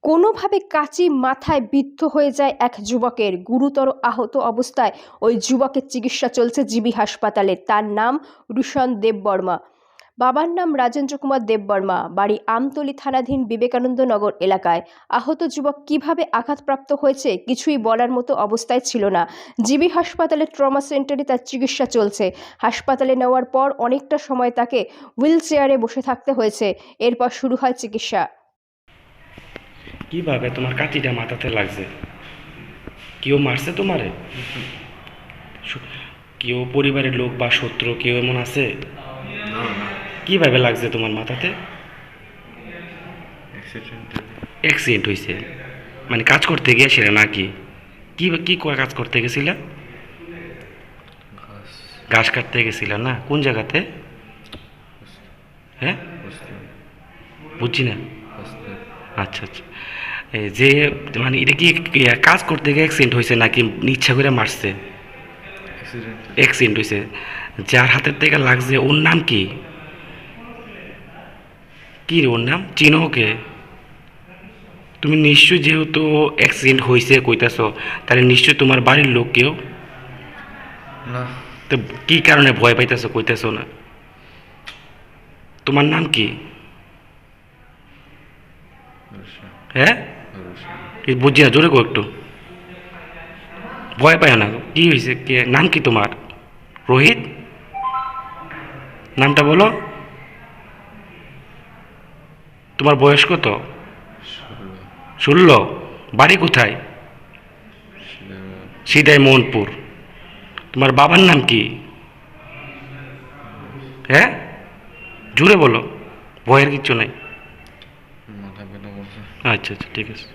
কোনোভাবে কাঁচি মাথায় বিদ্ধ হয়ে যায় এক যুবকের। গুরুতর আহত অবস্থায় ওই যুবকের চিকিৎসা চলছে জিবি হাসপাতালে। তার নাম রুশন দেববর্মা। বাবার নাম রাজেন্দ্র কুমার দেববর্মা। বাড়ি আমতলী থানাধীন বিবেকানন্দ নগর এলাকায়। আহত যুবক কিভাবে আঘাতপ্রাপ্ত হয়েছে কিছুই বলার মতো অবস্থায় ছিল না। জিবি হাসপাতালের ট্রমা সেন্টারে তার চিকিৎসা চলছে। হাসপাতালে নেওয়ার পর অনেকটা সময় তাকে হুইল চেয়ারে বসে থাকতে হয়েছে। এরপর শুরু হয় চিকিৎসা। কিভাবে তোমার কাঁচিটা মাথাতে লাগছে? কেউ মারছে তোমারে? কেউ পরিবারের লোক বা শত্রু কেউ এমন আছে? কিভাবে লাগছে তোমার মাথাতে? অ্যাক্সিডেন্ট হয়েছে মানে কাজ করতে গিয়েছিলে নাকি? কি কি কাজ করতে গেছিলে? ঘাস কাটতে গেছিল না? কোন জায়গাতে? হ্যাঁ, বুঝছি না। আচ্ছা আচ্ছা, এই যে মানে এটা কি কাজ করতে গিয়ে অ্যাক্সিডেন্ট হয়েছে নাকি ইচ্ছা করে মারছে? অ্যাক্সিডেন্ট হয়েছে। যার হাতের থেকে লাগছে ওর নাম কি? কি রে ওর নাম? চিনো ওকে? তুমি নিশ্চয়, যেহেতু অ্যাক্সিডেন্ট হয়েছে কইতাছ, তাহলে নিশ্চয় তোমার বাড়ির লোক কেউ? না। তো কি কারণে ভয় পাইতেছ কইতেছ না? তোমার নাম কি? হ্যাঁ, বুঝছি না, জোরে কো একটু। ভয় পায় না, কি হয়েছে? নাম কি তোমার? রোহিত? নামটা বলো। তোমার বয়স কত? 16। বাড়ি কোথায়? সিদাই মোহনপুর। তোমার বাবার নাম কি? হ্যাঁ, জোরে বলো, ভয়ের কিচ্ছু নাই। আচ্ছা আচ্ছা, ঠিক আছে।